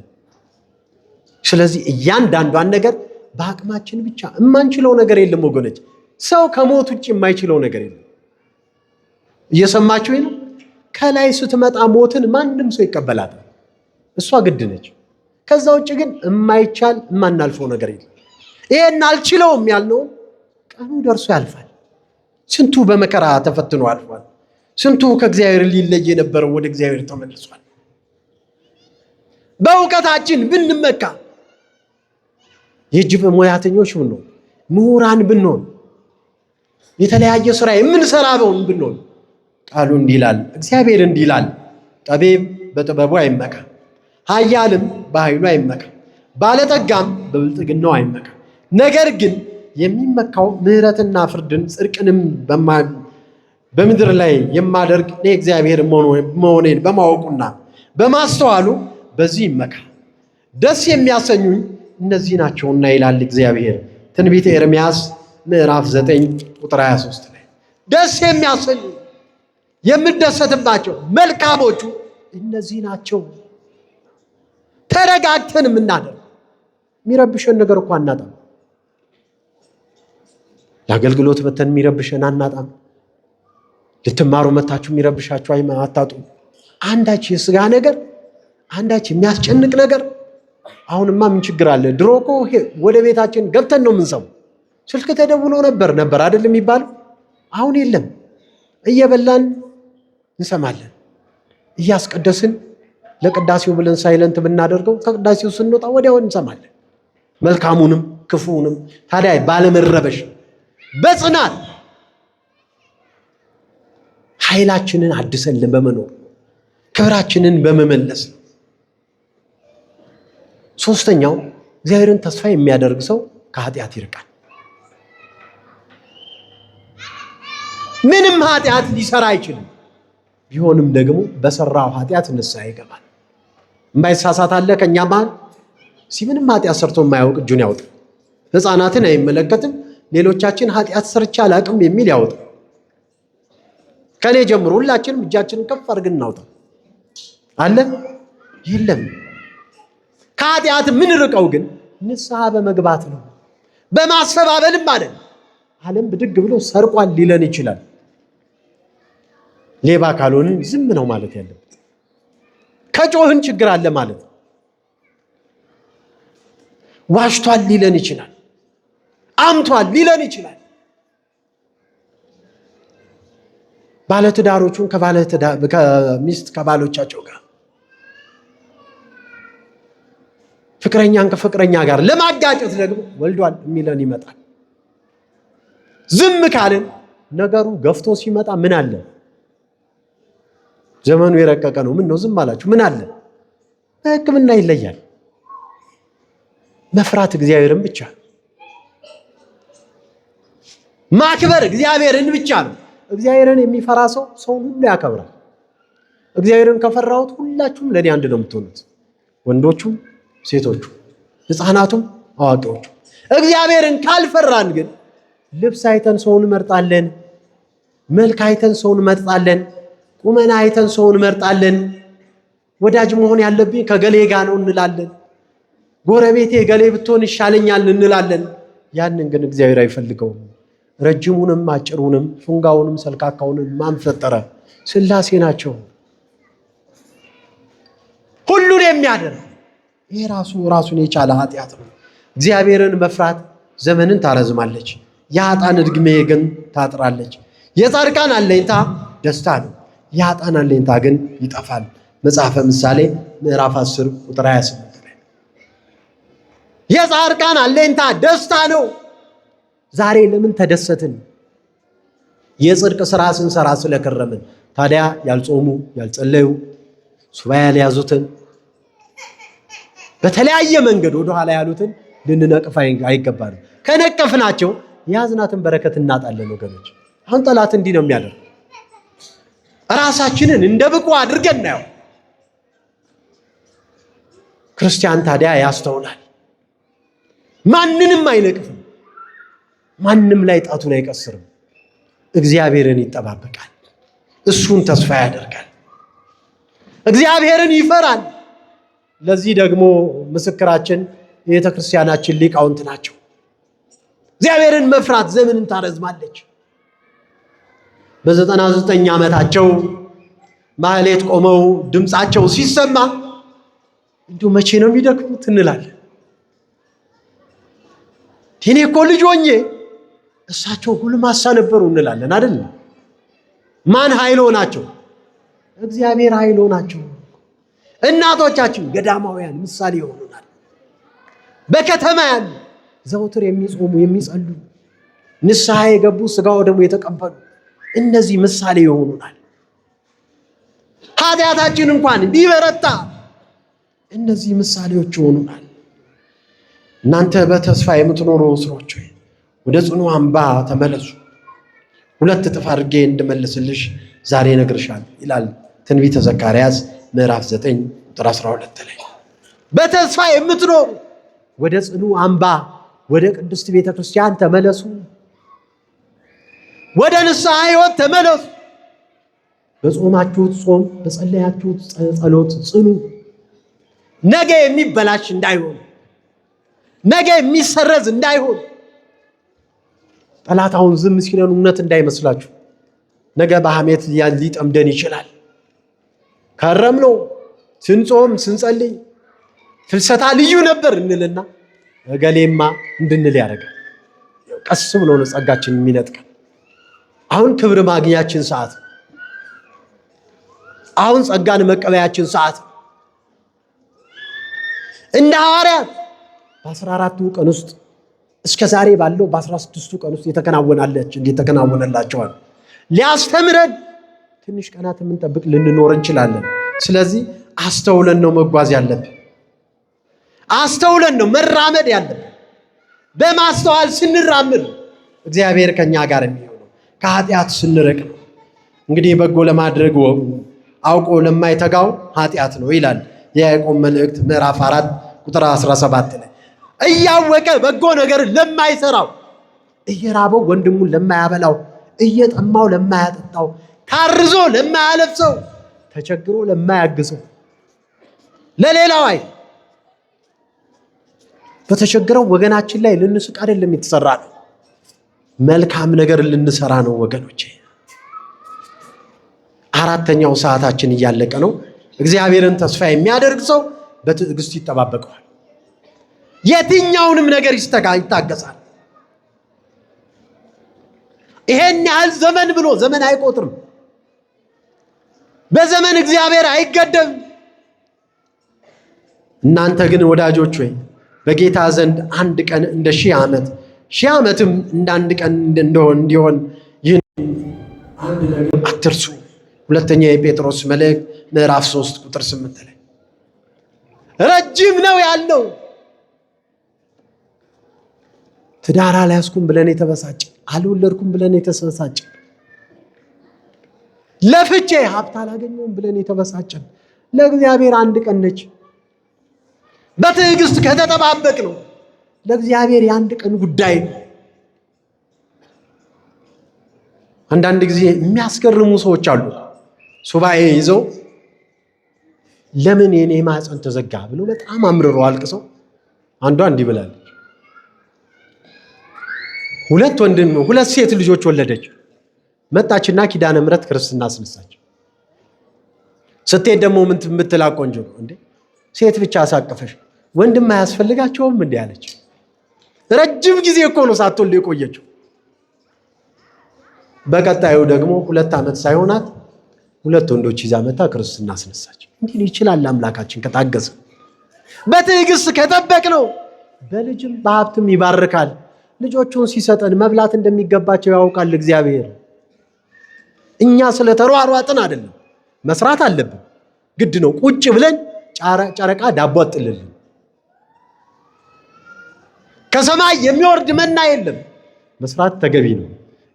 ስለዚህ እያንዳንዷን ነገር በአቅማችን ብቻ የማንችለው ነገር የለም ወገኖች። ሰው ከሞት ውጭ የማይችለው ነገር የለም። እየሰማችሁ ነው? ከላይ ስትመጣ ሞትን ማንም ሰው ይቀበላታል። እሷ ግድ ነች። ከዛ ውጭ ግን የማይቻል የማናልፈው ነገር የለም። ይሄን አልችለውም ያልነውን ቀኑ ደርሶ ያልፋል። ስንቱ በመከራ ተፈትኖ አልፏል። ስንቱ ከእግዚአብሔር ሊለይ የነበረው ወደ እግዚአብሔር ተመልሷል። በእውቀታችን ብንመካ የእጅ ሙያተኞች ብንሆን፣ ምሁራን ብንሆን፣ የተለያየ ስራ የምንሰራ ብንሆን ቃሉ እንዲህ ይላል፣ እግዚአብሔር እንዲህ ይላል፣ ጠቢብ በጥበቡ አይመካ፣ ኃያልም በኃይሉ አይመካ፣ ባለጠጋም በብልጥግናው አይመካ። ነገር ግን የሚመካው ምሕረትና ፍርድን ጽድቅንም በምድር ላይ የማደርግ እኔ እግዚአብሔር መሆኔን በማወቁና በማስተዋሉ በዚህ ይመካ። ደስ የሚያሰኙኝ እነዚህ ናቸውና ይላል እግዚአብሔር። ትንቢተ ኤርምያስ ምዕራፍ 9 ቁጥር 23 ላይ ደስ የሚያሰኙኝ የምደሰትባቸው መልካሞቹ እነዚህ ናቸው። ተረጋግተን የምናደርግ የሚረብሸን ነገር እኮ አናጣም። ለአገልግሎት መተን የሚረብሸን አናጣም። ልትማሩ መታችሁ የሚረብሻችሁ አታጡም። አንዳች የስጋ ነገር፣ አንዳች የሚያስጨንቅ ነገር። አሁንማ ምን ችግር አለ? ድሮ እኮ ወደ ቤታችን ገብተን ነው የምንሰማው። ስልክ ተደውሎ ነበር አይደል የሚባለው? አሁን የለም። እየበላን እንሰማለን። እያስቀደስን ለቅዳሴው ብለን ሳይለንት ብናደርገው ከቅዳሴው ስንወጣ ወዲያው እንሰማለን። መልካሙንም ክፉንም። ታዲያ ባለመረበሽ በጽናት ኃይላችንን አድሰን በመኖር ክብራችንን በመመለስ ነው። ሶስተኛው እግዚአብሔርን ተስፋ የሚያደርግ ሰው ከኃጢአት ይርቃል። ምንም ኃጢአት ሊሰራ አይችልም። ቢሆንም ደግሞ በሰራው ኃጢአት ንስሐ ይገባል። የማይሳሳት አለ ከኛ መሃል? ምንም ኃጢአት ሰርቶ የማያውቅ እጁን ያውጣ። ሕፃናትን አይመለከትም። ሌሎቻችን ኃጢአት ሰርቼ አላውቅም የሚል ያውጣ። ከኔ ጀምሮ ሁላችንም እጃችንን ከፍ አድርገን እናውጣ። አለ የለም? ከኃጢአት የምንርቀው ግን ንስሐ በመግባት ነው። በማስተባበልም ማለት ዓለም ብድግ ብሎ ሰርቋል ሊለን ይችላል። ሌባ ካልሆንን ዝም ነው ማለት ያለበት። ከጮህን ችግር አለ ማለት ነው። ዋሽቷል ሊለን ይችላል። አምቷል ሊለን ይችላል። ባለትዳሮቹን ከሚስት ከባሎቻቸው ጋር፣ ፍቅረኛን ከፍቅረኛ ጋር ለማጋጨት ደግሞ ወልዷል የሚለን ይመጣል። ዝም ካልን ነገሩ ገፍቶ ሲመጣ ምን አለ? ዘመኑ የረቀቀ ነው። ምን ነው ዝም አላችሁ? ምን አለ? በሕክምና ይለያል። መፍራት እግዚአብሔርን ብቻ ነው። ማክበር እግዚአብሔርን ብቻ ነው። እግዚአብሔርን የሚፈራ ሰው ሰውን ሁሉ ያከብራል። እግዚአብሔርን ከፈራሁት ሁላችሁም ለኔ አንድ ነው የምትሆኑት፣ ወንዶቹም ሴቶቹም ሕፃናቱም አዋቂዎቹም። እግዚአብሔርን ካልፈራን ግን ልብስ አይተን ሰውን እንመርጣለን፣ መልክ አይተን ሰውን እንመርጣለን፣ ቁመና አይተን ሰውን እንመርጣለን። ወዳጅ መሆን ያለብኝ ከገሌ ጋር ነው እንላለን። ጎረቤቴ ገሌ ብትሆን ይሻለኛል እንላለን። ያንን ግን እግዚአብሔር አይፈልገውም። ረጅሙንም አጭሩንም ፉንጋውንም ሰልካካውንም ማን ፈጠረ? ሥላሴ ናቸው። ሁሉን የሚያደርግ ይሄ ራሱን የቻለ ኃጢአት ነው። እግዚአብሔርን መፍራት ዘመንን ታረዝማለች፣ የኃጥአን ዕድሜ ግን ታጥራለች። የጻድቃን አለኝታ ደስታ ነው፣ የኃጥአን አለኝታ ግን ይጠፋል። መጽሐፈ ምሳሌ ምዕራፍ 10 ቁጥር 28 ላይ የጻድቃን አለኝታ ደስታ ነው። ዛሬ ለምን ተደሰትን? የጽድቅ ሥራ ስንሰራ ስለከረምን። ታዲያ ያልጾሙ ያልጸለዩ ሱባኤ ያልያዙትን በተለያየ መንገድ ወደ ኋላ ያሉትን ልንነቅፍ አይገባንም። ከነቀፍናቸው የያዝናትን በረከት እናጣለን ወገኖች። አሁን ጠላት እንዲህ ነው የሚያደርግ። ራሳችንን እንደ ብቁ አድርገን ነው። ክርስቲያን ታዲያ ያስተውላል። ማንንም አይነቅፍም፣ ማንም ላይ ጣቱን አይቀስርም። እግዚአብሔርን ይጠባበቃል፣ እሱን ተስፋ ያደርጋል፣ እግዚአብሔርን ይፈራል። ለዚህ ደግሞ ምስክራችን የቤተ ክርስቲያናችን ሊቃውንት ናቸው። እግዚአብሔርን መፍራት ዘመንን ታረዝማለች። በ99 ዓመታቸው ማህሌት ቆመው ድምፃቸው ሲሰማ እንዲሁ መቼ ነው የሚደክሙት እንላለን። እኔ እኮ ልጅ ሆኜ እሳቸው ጎልማሳ ነበሩ እንላለን አይደል? ማን ኃይል ሆናቸው? እግዚአብሔር ኃይል ሆናቸው። እናቶቻችን ገዳማውያን ምሳሌ ይሆኑናል። በከተማ ያሉ ዘውትር የሚጾሙ የሚጸሉ ንስሐ የገቡ ሥጋው ደግሞ የተቀበሉ እነዚህ ምሳሌ ይሆኑናል። ኃጢአታችን እንኳን ቢበረታ እነዚህ ምሳሌዎች ይሆኑናል። እናንተ በተስፋ የምትኖሩ እስሮች ሆይ ወደ ጽኑ አምባ ተመለሱ፣ 2 እጥፍ አድርጌ እንድመልስልሽ ዛሬ እነግርሻለሁ ይላል ትንቢተ ዘካርያስ ምዕራፍ 9 ቁጥር 12 ላይ። በተስፋ የምትኖሩ ወደ ጽኑ አምባ ወደ ቅድስት ቤተ ክርስቲያን ተመለሱ፣ ወደ ንስሐ ሕይወት ተመለሱ። በጾማችሁት ጾም በጸለያችሁት ጸሎት ጽኑ። ነገ የሚበላሽ እንዳይሆን፣ ነገ የሚሰረዝ እንዳይሆን። ጠላት አሁን ዝም ሲለን እውነት እንዳይመስላችሁ፣ ነገ በሐሜት ሊጠምደን ይችላል። ከረምነው ስንጾም ስንጸልይ ፍልሰታ ልዩ ነበር እንልና እገሌማ እንድንል ያደርጋል። ቀስ ብሎ ነው ጸጋችን የሚነጥቀን። አሁን ክብር ማግኛችን ሰዓት፣ አሁን ጸጋን መቀበያችን ሰዓት። እንደ ሐዋርያት በ14ቱ ቀን ውስጥ እስከ ዛሬ ባለው በ16ቱ ቀን ውስጥ የተከናወነላቸዋል። ሊያስተምረን ትንሽ ቀናት የምንጠብቅ ልንኖር እንችላለን። ስለዚህ አስተውለን ነው መጓዝ ያለብን። አስተውለን ነው መራመድ ያለብን። በማስተዋል ስንራመድ እግዚአብሔር ከኛ ጋር የሚሆነው ከኃጢአት ስንርቅ ነው። እንግዲህ በጎ ለማድረግ አውቆ ለማይተጋው ኃጢአት ነው ይላል የያዕቆብ መልእክት ምዕራፍ 4 ቁጥር 17 ላይ። እያወቀ በጎ ነገር ለማይሰራው፣ እየራበው ወንድሙን ለማያበላው፣ እየጠማው ለማያጠጣው፣ ታርዞ ለማያለብሰው፣ ተቸግሮ ለማያግሰው፣ ለሌላው አይ በተቸገረው ወገናችን ላይ ልንስቅ አይደለም የተሰራ ነው። መልካም ነገር ልንሰራ ነው ወገኖቼ። 4ኛው ሰዓታችን እያለቀ ነው። እግዚአብሔርን ተስፋ የሚያደርግ ሰው በትዕግስት ይጠባበቀዋል። የትኛውንም ነገር ይታገሳል። ይሄን ያህል ዘመን ብሎ ዘመን አይቆጥርም። በዘመን እግዚአብሔር አይገደብም። እናንተ ግን ወዳጆች ሆይ በጌታ ዘንድ 1 ቀን እንደ 1000 ዓመት 1000 ዓመትም እንደ 1 ቀን እንዲሆን ይህን አንድ ነገር አትርሱ። 2ኛ የጴጥሮስ መልእክት ምዕራፍ 3 ቁጥር 8 ላይ ረጅም ነው ያለው። ትዳር አልያዝኩም ብለን የተበሳጨ፣ አልወለድኩም ብለን የተበሳጨ፣ ለፍቼ ሀብት አላገኘውም ብለን የተበሳጨ ለእግዚአብሔር አንድ ቀን ነች። በትዕግስት ከተጠባበቅ ነው ለእግዚአብሔር የአንድ ቀን ጉዳይ ነው። አንዳንድ ጊዜ የሚያስገርሙ ሰዎች አሉ። ሱባኤ ይዘው ለምን የኔ ማህፀን ተዘጋ ብለው በጣም አምርረው አልቅሰው አንዷ እንዲህ ብላለች። ሁለት ሴት ልጆች ወለደች። መጣችና ኪዳነ ምሕረት ክርስትና አስነሳች። ስትሄድ ደግሞ ምን ምትላ ቆንጆ ነው እንዴ ሴት ብቻ አሳቀፈሽ ወንድም አያስፈልጋቸውም እንዴ አለች። ረጅም ጊዜ እኮ ነው ሳትወልድ የቆየችው። በቀጣዩ ደግሞ 2 ዓመት ሳይሆናት 2 ወንዶች ይዛ መጣ ክርስትና አስነሳች። እንዲህ ይችላል አምላካችን ከታገሰ። በትዕግስት ከጠበቅነው በልጅም በሀብትም ይባርካል። ልጆቹን ሲሰጠን መብላት እንደሚገባቸው ያውቃል እግዚአብሔር። እኛ ስለተሯሯጥን አይደለም፣ መስራት አለብን፣ ግድ ነው። ቁጭ ብለን ጨረቃ ዳቦ አጥልልን። ከሰማይ የሚወርድ መና የለም። መስራት ተገቢ ነው፣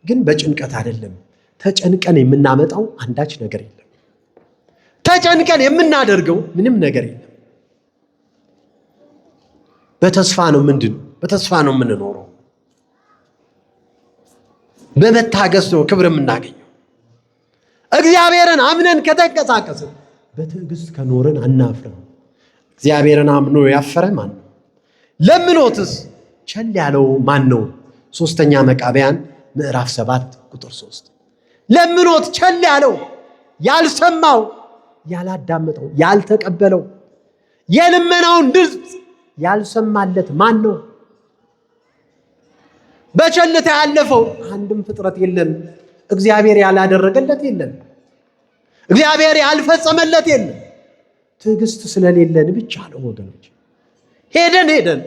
ግን በጭንቀት አይደለም። ተጨንቀን የምናመጣው አንዳች ነገር የለም። ተጨንቀን የምናደርገው ምንም ነገር የለም። በተስፋ ነው በተስፋ ነው የምንኖረው። በመታገስ ነው ክብር የምናገኘው። እግዚአብሔርን አምነን ከተንቀሳቀስን በትዕግስት ከኖርን አናፍርም። እግዚአብሔርን አምኖ ያፈረ ማን ነው? ለምኖትስ ቸል ያለው ማን ነው? 3ኛ መቃብያን ምዕራፍ 7 ቁጥር 3 ለምኖት ቸል ያለው ያልሰማው ያላዳመጠው ያልተቀበለው የልመናውን ድምፅ ያልሰማለት ማን ነው? በቸልታ ያለፈው አንድም ፍጥረት የለም። እግዚአብሔር ያላደረገለት የለም። እግዚአብሔር ያልፈጸመለት የለም። ትዕግስት ስለሌለን ብቻ ነው ወገኖች። ሄደን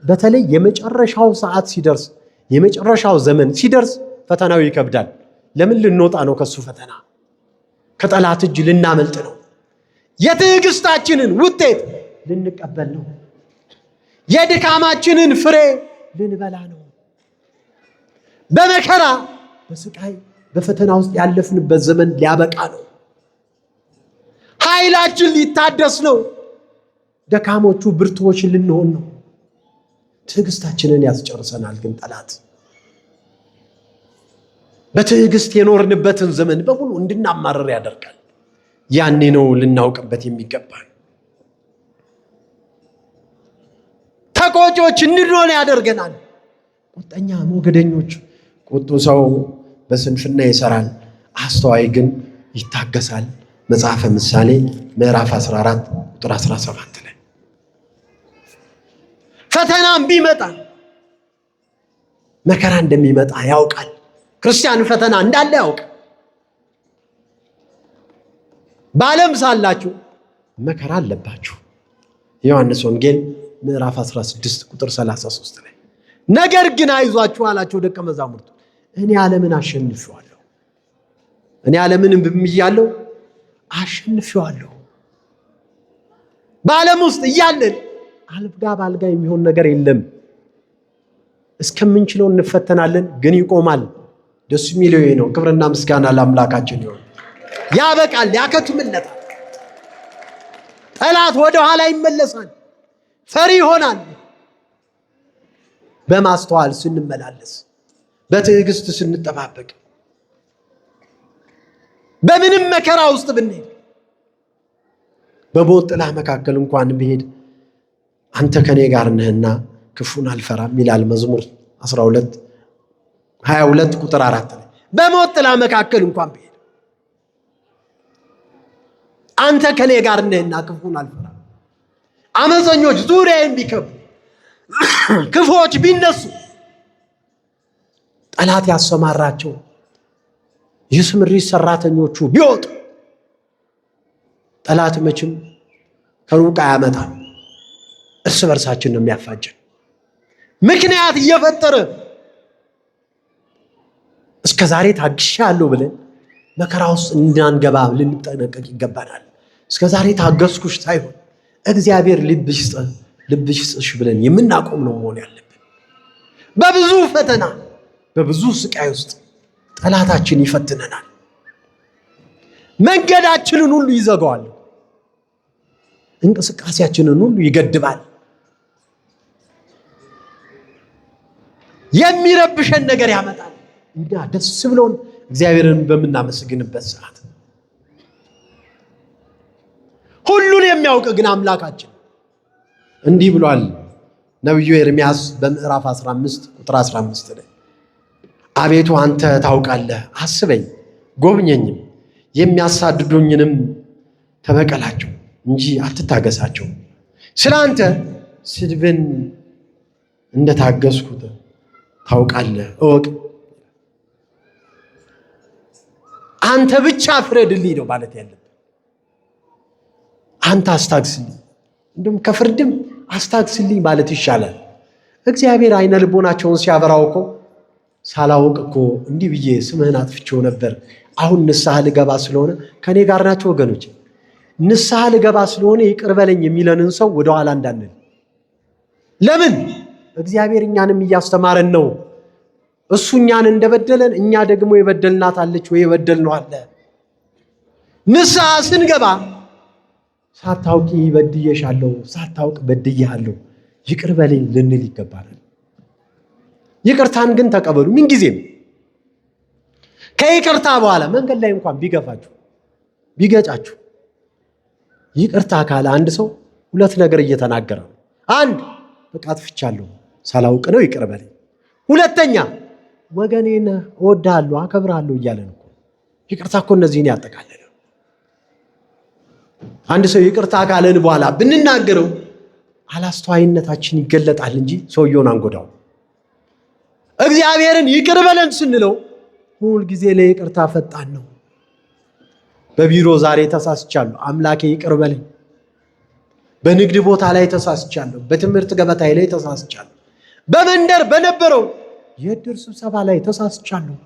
በተለይ የመጨረሻው ሰዓት ሲደርስ፣ የመጨረሻው ዘመን ሲደርስ ፈተናው ይከብዳል። ለምን? ልንወጣ ነው ከሱ ፈተና። ከጠላት እጅ ልናመልጥ ነው። የትዕግስታችንን ውጤት ልንቀበል ነው። የድካማችንን ፍሬ ልንበላ ነው። በመከራ በስቃይ በፈተና ውስጥ ያለፍንበት ዘመን ሊያበቃ ነው። ኃይላችን ሊታደስ ነው። ደካሞቹ ብርቱዎች ልንሆን ነው። ትዕግስታችንን ያስጨርሰናል ግን ጠላት። በትዕግስት የኖርንበትን ዘመን በሙሉ እንድናማረር ያደርጋል። ያኔ ነው ልናውቅበት የሚገባን። ተቆጮች እንድንሆን ያደርገናል። ቁጠኛ ሞገደኞች። ቁጡ ሰው በስንፍና ይሰራል፣ አስተዋይ ግን ይታገሳል። መጽሐፈ ምሳሌ ምዕራፍ 14 ቁጥር 17 ላይ ፈተናም ቢመጣ መከራ እንደሚመጣ ያውቃል። ክርስቲያን ፈተና እንዳለ ያውቃል። በዓለም ሳላችሁ መከራ አለባችሁ። ዮሐንስ ወንጌል ምዕራፍ 16 ቁጥር 33 ላይ ነገር ግን አይዟችሁ አላቸው ደቀ መዛሙርቱ፣ እኔ ዓለምን አሸንፌዋለሁ። እኔ ዓለምን ብያለሁ አሸንፌዋለሁ። በዓለም ውስጥ እያለን አልጋ በአልጋ የሚሆን ነገር የለም። እስከምንችለው እንፈተናለን፣ ግን ይቆማል። ደስ የሚለው ነው። ክብርና ምስጋና ለአምላካችን ይሁን። ያበቃል፣ ያከትምለታል። ጠላት ወደ ኋላ ይመለሳል፣ ፈሪ ይሆናል። በማስተዋል ስንመላለስ፣ በትዕግስት ስንጠባበቅ፣ በምንም መከራ ውስጥ ብንሄድ፣ በሞት ጥላ መካከል እንኳን ብሄድ አንተ ከኔ ጋር ነህና ክፉን አልፈራም ይላል መዝሙር 22 ቁጥር 4 ላይ። በሞት ጥላ መካከል እንኳን ብሄድ አንተ ከኔ ጋር ነህና ክፉን አልፈራም። አመፀኞች ዙሪያዬን ቢከቡ፣ ክፉዎች ቢነሱ፣ ጠላት ያሰማራቸው የስምሪት ሰራተኞቹ ቢወጡ፣ ጠላት መቼም ከሩቅ አያመጣም። እርስ በርሳችን ነው የሚያፋጀን። ምክንያት እየፈጠረ እስከ ዛሬ ታግሻለሁ ብለን መከራ ውስጥ እንዳንገባ ልንጠነቀቅ ይገባናል። እስከ ዛሬ ታገስኩሽ ሳይሆን እግዚአብሔር ልብሽ ይስጥሽ ብለን የምናቆም ነው መሆን ያለብን። በብዙ ፈተና በብዙ ስቃይ ውስጥ ጠላታችን ይፈትነናል። መንገዳችንን ሁሉ ይዘጋዋል። እንቅስቃሴያችንን ሁሉ ይገድባል። የሚረብሸን ነገር ያመጣል። እና ደስ ብሎን እግዚአብሔርን በምናመሰግንበት ሰዓት ሁሉን የሚያውቅ ግን አምላካችን እንዲህ ብሏል ነብዩ ኤርምያስ በምዕራፍ 15 ቁጥር 15 ላይ አቤቱ አንተ ታውቃለህ፣ አስበኝ ጎብኘኝም፣ የሚያሳድዱኝንም ተበቀላቸው እንጂ አትታገሳቸው። ስላንተ ስድብን እንደታገስኩት ታውቃለህ እወቅ። አንተ ብቻ ፍረድልኝ ነው ማለት ያለብን። አንተ አስታግስልኝ፣ እንደውም ከፍርድም አስታግስልኝ ማለት ይሻላል። እግዚአብሔር አይነ ልቦናቸውን ሲያበራው እኮ ሳላውቅ እኮ እንዲህ ብዬ ስምህን አጥፍቼው ነበር፣ አሁን ንስሐ ልገባ ስለሆነ ከኔ ጋር ናቸው ወገኖች። ንስሐ ልገባ ስለሆነ ይቅር በለኝ የሚለንን ሰው ወደኋላ እንዳንል። ለምን? እግዚአብሔር እኛንም እያስተማረን ነው። እሱ እኛን እንደበደለን እኛ ደግሞ የበደልናት አለች ወይ የበደልነው አለ። ንስሐ ስንገባ ሳታውቂ በድዬሻለሁ፣ ሳታውቅ በድዬሃለሁ፣ ይቅር በለኝ ልንል ይገባናል። ይቅርታን ግን ተቀበሉ። ምን ጊዜም ከይቅርታ በኋላ መንገድ ላይ እንኳን ቢገፋችሁ ቢገጫችሁ ይቅርታ ካለ አንድ ሰው ሁለት ነገር እየተናገረ ነው። አንድ በቃ አጥፍቻለሁ፣ ሳላውቅ ነው ይቅር በለኝ። ሁለተኛ ወገኔን እወድሃለሁ፣ አከብርሃለሁ እያለ ነው። ይቅርታ እኮ እነዚህን ያጠቃልላል። አንድ ሰው ይቅርታ ካለን በኋላ ብንናገረው አላስተዋይነታችን ይገለጣል እንጂ ሰውየውን አንጎዳው። እግዚአብሔርን ይቅር በለን ስንለው ሁል ጊዜ ለይቅርታ ፈጣን ነው። በቢሮ ዛሬ ተሳስቻለሁ፣ አምላኬ ይቅር በለኝ። በንግድ ቦታ ላይ ተሳስቻለሁ፣ በትምህርት ገበታዬ ላይ ተሳስቻለሁ፣ በመንደር በነበረው የእድር ስብሰባ ላይ ተሳስቻለሁ፣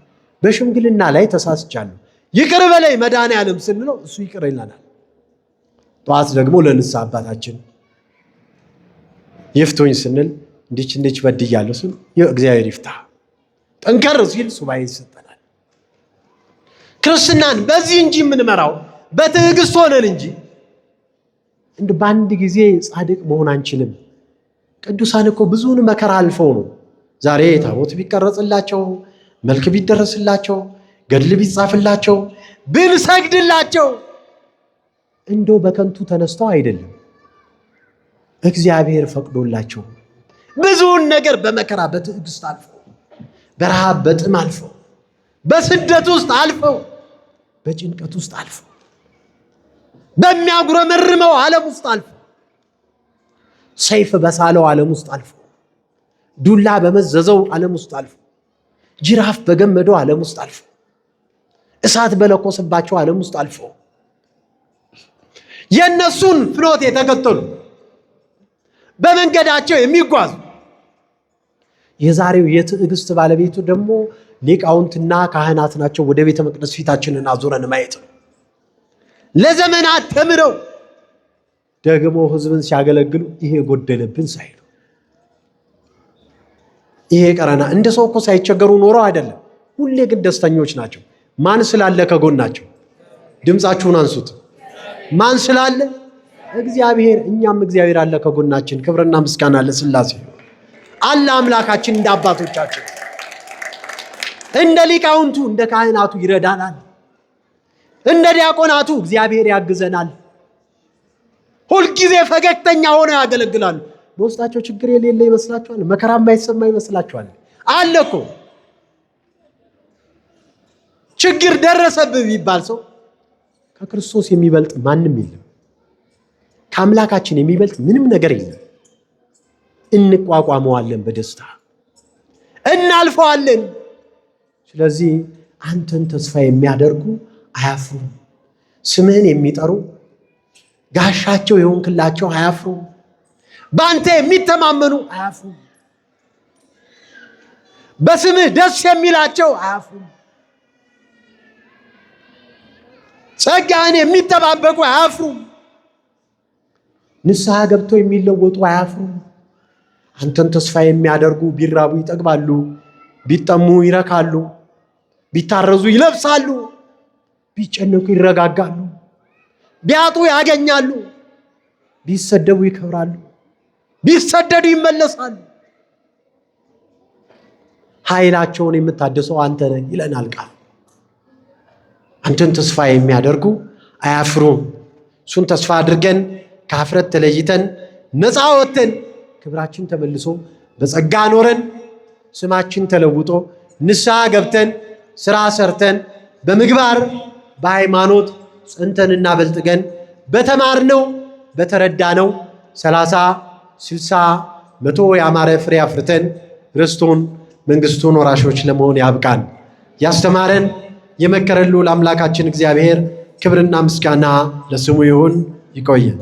በሽምግልና ላይ ተሳስቻለሁ፣ ይቅር በለኝ መድኃኔዓለም ስንለው እሱ ይቅር ይለናል። ጠዋት ደግሞ ለንስሐ አባታችን ይፍቶኝ ስንል እንዲች በድያለሁ ስል እግዚአብሔር ይፍታ ጠንከር ሲል ሱባኤ ይሰጠናል። ክርስትናን በዚህ እንጂ የምንመራው በትዕግስት ሆነን እንጂ በአንድ ጊዜ ጻድቅ መሆን አንችልም። ቅዱሳን እኮ ብዙውን መከራ አልፈው ነው ዛሬ ታቦት ቢቀረጽላቸው፣ መልክ ቢደረስላቸው፣ ገድል ቢጻፍላቸው፣ ብንሰግድላቸው እንደው በከንቱ ተነስተው አይደለም። እግዚአብሔር ፈቅዶላቸው ብዙውን ነገር በመከራ በትዕግስት አልፈው፣ በረሃብ በጥም አልፈው፣ በስደት ውስጥ አልፈው፣ በጭንቀት ውስጥ አልፈው፣ በሚያጉረመርመው ዓለም ውስጥ አልፈው፣ ሰይፍ በሳለው ዓለም ውስጥ አልፈው፣ ዱላ በመዘዘው ዓለም ውስጥ አልፈው፣ ጅራፍ በገመደው ዓለም ውስጥ አልፈው፣ እሳት በለኮሰባቸው ዓለም ውስጥ አልፈው የነሱን ፍኖት የተከተሉ በመንገዳቸው የሚጓዙ የዛሬው የትዕግስት ባለቤቱ ደግሞ ሊቃውንትና ካህናት ናቸው። ወደ ቤተ መቅደስ ፊታችንን አዙረን ማየት ነው። ለዘመናት ተምረው ደግሞ ሕዝብን ሲያገለግሉ ይሄ ጎደለብን ሳይሉ ይሄ ቀረና እንደ ሰው እኮ ሳይቸገሩ ኖረው አይደለም። ሁሌ ግን ደስተኞች ናቸው። ማን ስላለ ከጎናቸው? ድምፃችሁን አንሱት። ማን ስላለ? እግዚአብሔር። እኛም እግዚአብሔር አለ ከጎናችን። ክብርና ምስጋና ለሥላሴ አለ። አምላካችን እንደ አባቶቻችን እንደ ሊቃውንቱ እንደ ካህናቱ ይረዳናል። እንደ ዲያቆናቱ እግዚአብሔር ያግዘናል። ሁልጊዜ ፈገግተኛ ሆነው ያገለግላሉ። በውስጣቸው ችግር የሌለ ይመስላችኋል? መከራ የማይሰማ ይመስላችኋል? አለ እኮ። ችግር ደረሰብህ ቢባል ሰው ከክርስቶስ የሚበልጥ ማንም የለም። ከአምላካችን የሚበልጥ ምንም ነገር የለም። እንቋቋመዋለን፣ በደስታ እናልፈዋለን። ስለዚህ አንተን ተስፋ የሚያደርጉ አያፍሩም። ስምህን የሚጠሩ ጋሻቸው የሆንክላቸው አያፍሩም። በአንተ የሚተማመኑ አያፍሩም። በስምህ ደስ የሚላቸው አያፍሩም። ጸጋህን የሚጠባበቁ አያፍሩም። ንስሐ ገብተው የሚለወጡ አያፍሩም። አንተን ተስፋ የሚያደርጉ ቢራቡ ይጠግባሉ፣ ቢጠሙ ይረካሉ፣ ቢታረዙ ይለብሳሉ፣ ቢጨነቁ ይረጋጋሉ፣ ቢያጡ ያገኛሉ፣ ቢሰደቡ ይከብራሉ፣ ቢሰደዱ ይመለሳሉ። ኃይላቸውን የምታደሰው አንተ ነህ ይለናል ቃል። አንተን ተስፋ የሚያደርጉ አያፍሩም። እሱን ተስፋ አድርገን ከኀፍረት ተለይተን ነፃ ወጥተን ክብራችን ተመልሶ በጸጋ ኖረን ስማችን ተለውጦ ንስሐ ገብተን ስራ ሰርተን በምግባር በሃይማኖት ጸንተንና በልጥገን በተማርነው በተረዳነው 30 60 100 ያማረ ፍሬ አፍርተን ርስቱን መንግስቱን ወራሾች ለመሆን ያብቃን። ያስተማረን የመከረን ልዑል አምላካችን እግዚአብሔር ክብርና ምስጋና ለስሙ ይሁን። ይቆየን።